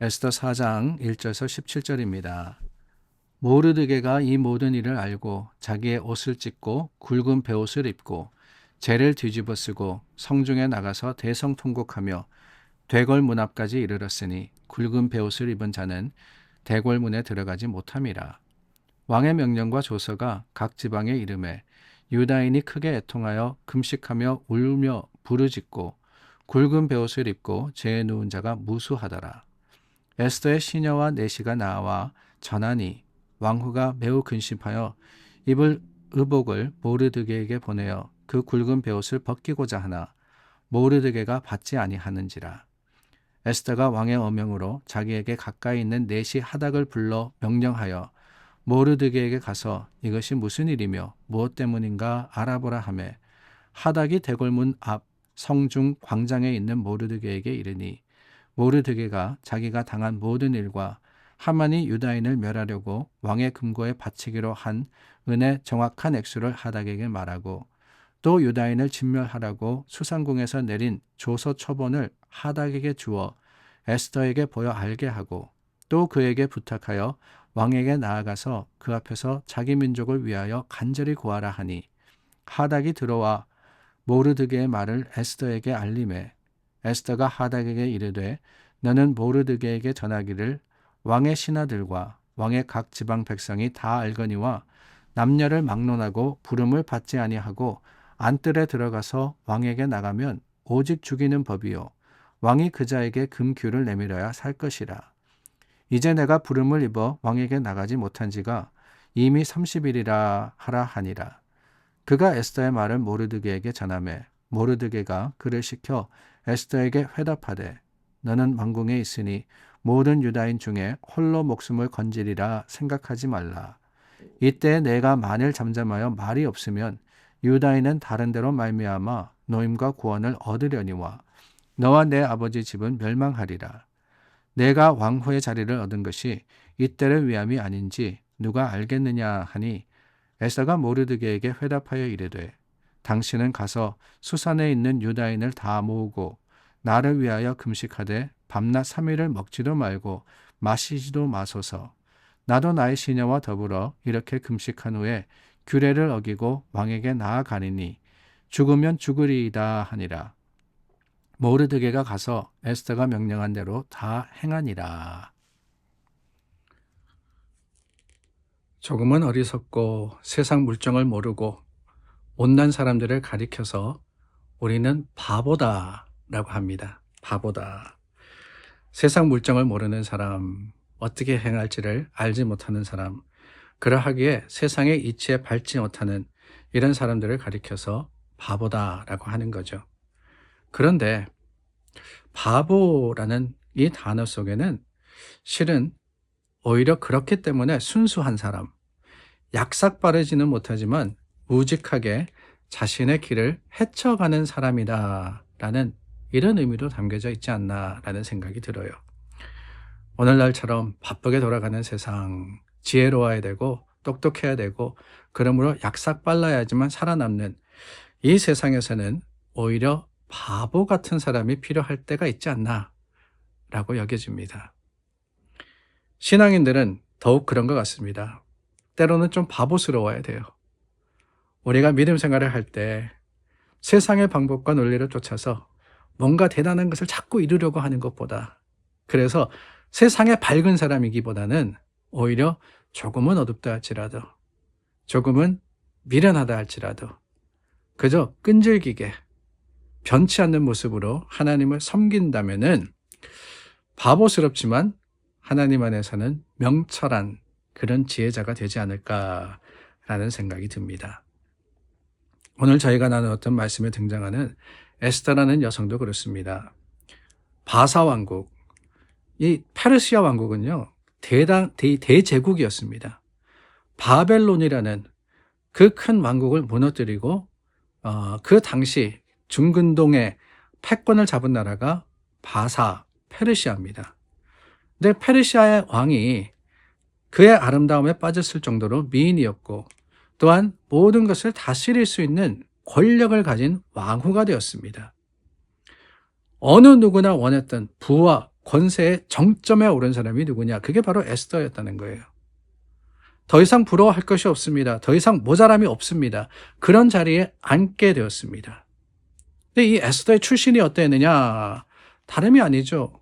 에스더 4장 1절에서 17절입니다. 모르드게가 이 모든 일을 알고 자기의 옷을 찢고 굵은 베옷을 입고 재를 뒤집어 쓰고 성중에 나가서 대성통곡하며 대궐 문 앞까지 이르렀으니 굵은 베옷을 입은 자는 대궐 문에 들어가지 못함이라. 왕의 명령과 조서가 각 지방에 이름에 유다인이 크게 애통하여 금식하며 울며 부르짖고 굵은 베옷을 입고 재에 누운 자가 무수하더라. 에스더의 시녀와 내시가 나와 전하니 왕후가 매우 근심하여 입을 의복을 모르드게에게 보내어 그 굵은 베옷을 벗기고자 하나 모르드게가 받지 아니하는지라. 에스더가 왕의 어명으로 자기에게 가까이 있는 내시 하닥을 불러 명령하여 모르드게에게 가서 이것이 무슨 일이며 무엇 때문인가 알아보라 하매 하닥이 대궐문 앞 성중 광장에 있는 모르드게에게 이르니 모르드게가 자기가 당한 모든 일과 하만이 유다인을 멸하려고 왕의 금고에 바치기로 한 은의 정확한 액수를 하닥에게 말하고 또 유다인을 진멸하라고 수상궁에서 내린 조서 처본을 하닥에게 주어 에스더에게 보여 알게 하고 또 그에게 부탁하여 왕에게 나아가서 그 앞에서 자기 민족을 위하여 간절히 구하라 하니 하닥이 들어와 모르드게의 말을 에스더에게 알림해 에스더가 하닥에게 이르되 너는 모르드게에게 전하기를 왕의 신하들과 왕의 각 지방 백성이 다 알거니와 남녀를 막론하고 부름을 받지 아니하고 안뜰에 들어가서 왕에게 나가면 오직 죽이는 법이요 왕이 그자에게 금규를 내밀어야 살 것이라. 이제 내가 부름을 입어 왕에게 나가지 못한 지가 이미 30일이라 하라 하니라. 그가 에스더의 말을 모르드게에게 전하매 모르드게가 그를 시켜 에스더에게 회답하되 너는 왕궁에 있으니 모든 유다인 중에 홀로 목숨을 건지리라 생각하지 말라. 이때 내가 만일 잠잠하여 말이 없으면 유다인은 다른 데로 말미암아 노임과 구원을 얻으려니와 너와 내 아버지 집은 멸망하리라. 내가 왕후의 자리를 얻은 것이 이때를 위함이 아닌지 누가 알겠느냐 하니 에스더가 모르드게에게 회답하여 이르되 당신은 가서 수산에 있는 유다인을 다 모으고 나를 위하여 금식하되 밤낮 3일을 먹지도 말고 마시지도 마소서. 나도 나의 시녀와 더불어 이렇게 금식한 후에 규례를 어기고 왕에게 나아가리니 죽으면 죽으리이다 하니라. 모르드게가 가서 에스더가 명령한 대로 다 행하니라. 조금은 어리석고 세상 물정을 모르고 못난 사람들을 가리켜서 우리는 바보다 라고 합니다. 바보다. 세상 물정을 모르는 사람, 어떻게 행할지를 알지 못하는 사람, 그러하기에 세상의 이치에 밟지 못하는 이런 사람들을 가리켜서 바보다라고 하는 거죠. 그런데 바보라는 이 단어 속에는 실은 오히려 그렇기 때문에 순수한 사람, 약삭 빠르지는 못하지만 우직하게 자신의 길을 헤쳐가는 사람이다 라는 이런 의미도 담겨져 있지 않나 라는 생각이 들어요. 오늘날처럼 바쁘게 돌아가는 세상, 지혜로워야 되고 똑똑해야 되고 그러므로 약삭 빨라야지만 살아남는 이 세상에서는 오히려 바보 같은 사람이 필요할 때가 있지 않나 라고 여겨집니다. 신앙인들은 더욱 그런 것 같습니다. 때로는 좀 바보스러워야 돼요. 우리가 믿음 생활을 할 때 세상의 방법과 논리를 쫓아서 뭔가 대단한 것을 자꾸 이루려고 하는 것보다 그래서 세상의 밝은 사람이기보다는 오히려 조금은 어둡다 할지라도 조금은 미련하다 할지라도 그저 끈질기게 변치 않는 모습으로 하나님을 섬긴다면은 바보스럽지만 하나님 안에서는 명철한 그런 지혜자가 되지 않을까라는 생각이 듭니다. 오늘 저희가 나누었던 말씀에 등장하는 에스더라는 여성도 그렇습니다. 바사 왕국, 이 페르시아 왕국은요 대제국이었습니다. 바벨론이라는 그 큰 왕국을 무너뜨리고 그 당시 중근동의 패권을 잡은 나라가 바사, 페르시아입니다. 근데 페르시아의 왕이 그의 아름다움에 빠졌을 정도로 미인이었고 또한 모든 것을 다스릴 수 있는 권력을 가진 왕후가 되었습니다. 어느 누구나 원했던 부와 권세의 정점에 오른 사람이 누구냐? 그게 바로 에스더였다는 거예요. 더 이상 부러워할 것이 없습니다. 더 이상 모자람이 없습니다. 그런 자리에 앉게 되었습니다. 근데 이 에스더의 출신이 어땠느냐? 다름이 아니죠.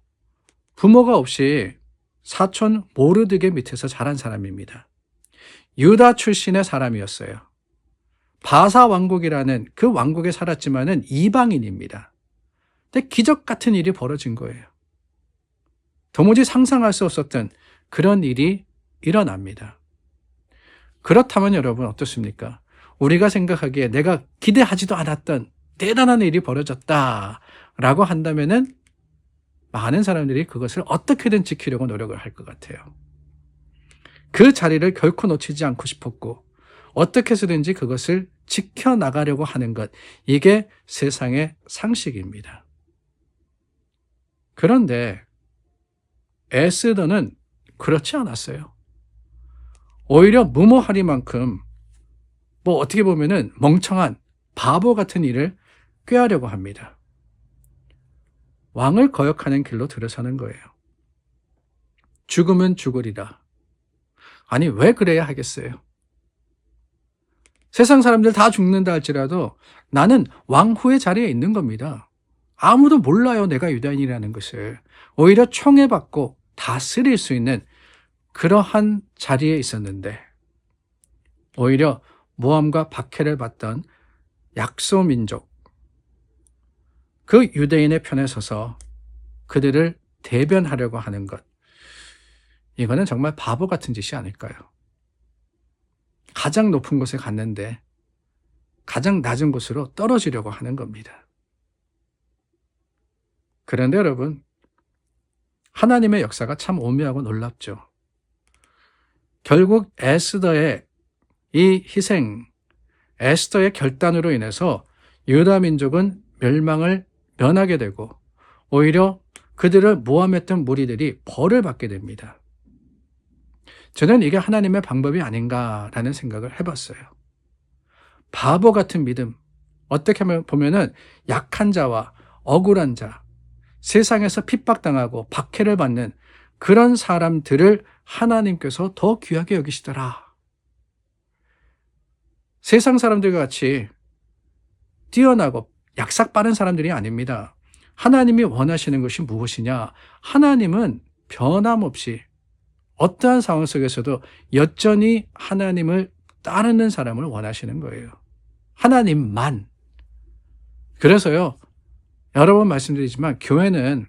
부모가 없이 사촌 모르드게 밑에서 자란 사람입니다. 유다 출신의 사람이었어요. 바사 왕국이라는 그 왕국에 살았지만은 이방인입니다. 근데 기적 같은 일이 벌어진 거예요. 도무지 상상할 수 없었던 그런 일이 일어납니다. 그렇다면 여러분 어떻습니까? 우리가 생각하기에 내가 기대하지도 않았던 대단한 일이 벌어졌다라고 한다면은 많은 사람들이 그것을 어떻게든 지키려고 노력을 할 것 같아요. 그 자리를 결코 놓치지 않고 싶었고 어떻게 해서든지 그것을 지켜나가려고 하는 것, 이게 세상의 상식입니다. 그런데 에스더는 그렇지 않았어요. 오히려 무모하리만큼 어떻게 보면은 멍청한 바보 같은 일을 꾀하려고 합니다. 왕을 거역하는 길로 들어서는 거예요. 죽으면 죽으리라. 아니 왜 그래야 하겠어요? 세상 사람들 다 죽는다 할지라도 나는 왕후의 자리에 있는 겁니다. 아무도 몰라요, 내가 유다인이라는 것을. 오히려 총애받고 다스릴 수 있는 그러한 자리에 있었는데 오히려 모함과 박해를 받던 약소민족, 그 유대인의 편에 서서 그들을 대변하려고 하는 것, 이거는 정말 바보 같은 짓이 아닐까요? 가장 높은 곳에 갔는데 가장 낮은 곳으로 떨어지려고 하는 겁니다. 그런데 여러분, 하나님의 역사가 참 오묘하고 놀랍죠. 결국 에스더의 이 희생, 에스더의 결단으로 인해서 유다 민족은 멸망을 면하게 되고 오히려 그들을 모함했던 무리들이 벌을 받게 됩니다. 저는 이게 하나님의 방법이 아닌가라는 생각을 해봤어요. 바보 같은 믿음, 어떻게 보면은 약한 자와 억울한 자, 세상에서 핍박당하고 박해를 받는 그런 사람들을 하나님께서 더 귀하게 여기시더라. 세상 사람들과 같이 뛰어나고 약삭 빠른 사람들이 아닙니다. 하나님이 원하시는 것이 무엇이냐? 하나님은 변함없이 어떠한 상황 속에서도 여전히 하나님을 따르는 사람을 원하시는 거예요. 하나님만. 그래서요, 여러 번 말씀드리지만 교회는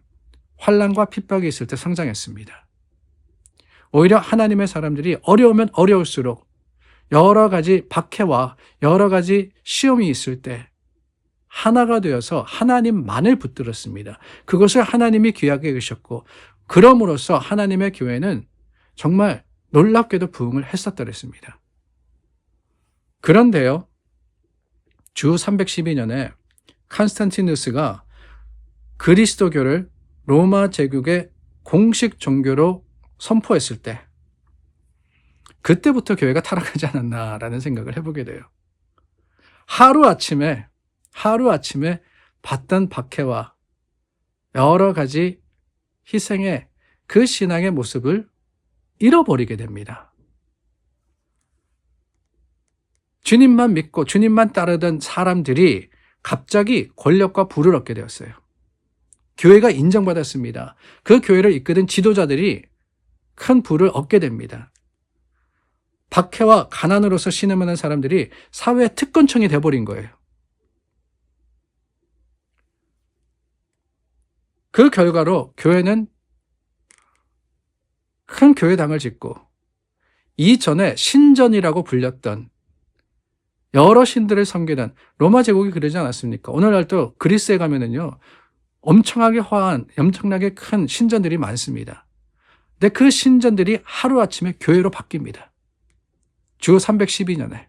환난과 핍박이 있을 때 성장했습니다. 오히려 하나님의 사람들이 어려우면 어려울수록 여러 가지 박해와 여러 가지 시험이 있을 때 하나가 되어서 하나님만을 붙들었습니다. 그것을 하나님이 귀하게 여기셨고 그럼으로써 하나님의 교회는 정말 놀랍게도 부흥을 했었더랬습니다. 그런데요, 주 312년에 콘스탄티누스가 그리스도교를 로마 제국의 공식 종교로 선포했을 때 그때부터 교회가 타락하지 않았나라는 생각을 해보게 돼요. 하루아침에 받던 박해와 여러 가지 희생의 그 신앙의 모습을 잃어버리게 됩니다. 주님만 믿고 주님만 따르던 사람들이 갑자기 권력과 부를 얻게 되었어요. 교회가 인정받았습니다. 그 교회를 이끄던 지도자들이 큰 부를 얻게 됩니다. 박해와 가난으로서 신음하는 사람들이 사회 특권층이 되어버린 거예요. 그 결과로 교회는 큰 교회당을 짓고 이전에 신전이라고 불렸던 여러 신들을 섬기던 로마 제국이 그러지 않았습니까? 오늘날도 그리스에 가면은요, 엄청나게 화한, 엄청나게 큰 신전들이 많습니다. 근데 그 신전들이 하루아침에 교회로 바뀝니다. 주 312년에.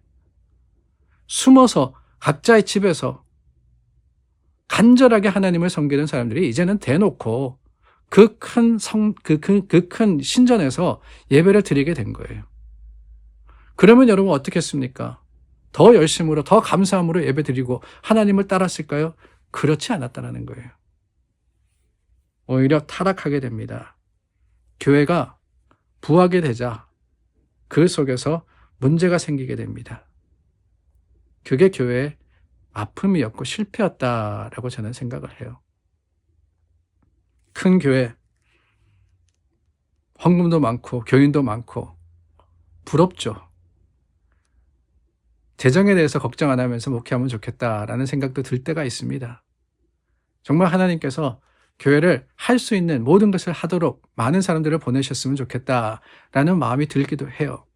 숨어서 각자의 집에서 간절하게 하나님을 섬기는 사람들이 이제는 대놓고 그 큰 신전에서 예배를 드리게 된 거예요. 그러면 여러분 어떻게 했습니까? 더 열심으로, 더 감사함으로 예배 드리고 하나님을 따랐을까요? 그렇지 않았다는 거예요. 오히려 타락하게 됩니다. 교회가 부하게 되자 그 속에서 문제가 생기게 됩니다. 그게 교회의 아픔이었고 실패였다라고 저는 생각을 해요. 큰 교회, 헌금도 많고 교인도 많고 부럽죠. 재정에 대해서 걱정 안 하면서 목회하면 좋겠다라는 생각도 들 때가 있습니다. 정말 하나님께서 교회를 할 수 있는 모든 것을 하도록 많은 사람들을 보내셨으면 좋겠다라는 마음이 들기도 해요.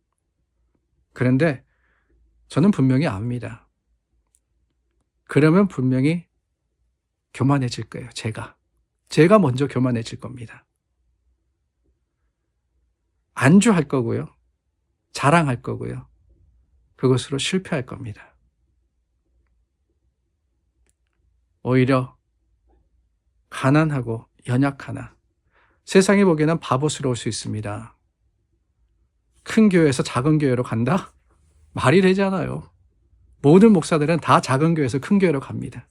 그런데 저는 분명히 압니다. 그러면 분명히 교만해질 거예요. 제가 먼저 교만해질 겁니다. 안주할 거고요. 자랑할 거고요. 그것으로 실패할 겁니다. 오히려 가난하고 연약하나 세상이 보기에는 바보스러울 수 있습니다. 큰 교회에서 작은 교회로 간다? 말이 되지 않아요. 모든 목사들은 다 작은 교회에서 큰 교회로 갑니다.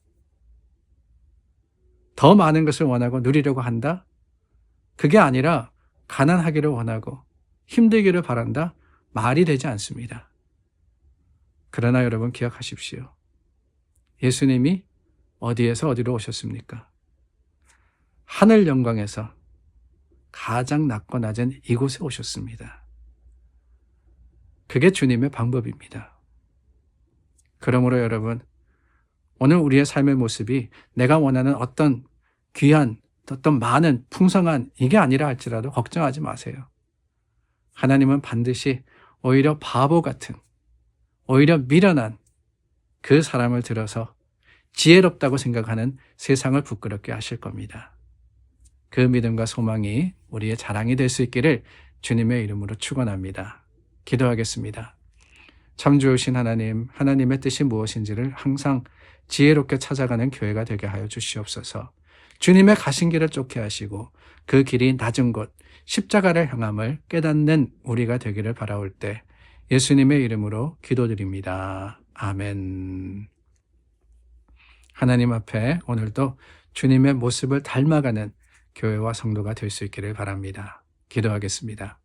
더 많은 것을 원하고 누리려고 한다? 그게 아니라 가난하기를 원하고 힘들기를 바란다? 말이 되지 않습니다. 그러나 여러분 기억하십시오. 예수님이 어디에서 어디로 오셨습니까? 하늘 영광에서 가장 낮고 낮은 이곳에 오셨습니다. 그게 주님의 방법입니다. 그러므로 여러분, 오늘 우리의 삶의 모습이 내가 원하는 어떤 귀한, 어떤 많은 풍성한 이게 아니라 할지라도 걱정하지 마세요. 하나님은 반드시 오히려 바보 같은, 오히려 미련한 그 사람을 들어서 지혜롭다고 생각하는 세상을 부끄럽게 하실 겁니다. 그 믿음과 소망이 우리의 자랑이 될 수 있기를 주님의 이름으로 축원합니다. 기도하겠습니다. 참 좋으신 하나님, 하나님의 뜻이 무엇인지를 항상 지혜롭게 찾아가는 교회가 되게 하여 주시옵소서. 주님의 가신 길을 쫓게 하시고 그 길이 낮은 곳, 십자가를 향함을 깨닫는 우리가 되기를 바라올 때 예수님의 이름으로 기도드립니다. 아멘. 하나님 앞에 오늘도 주님의 모습을 닮아가는 교회와 성도가 될 수 있기를 바랍니다. 기도하겠습니다.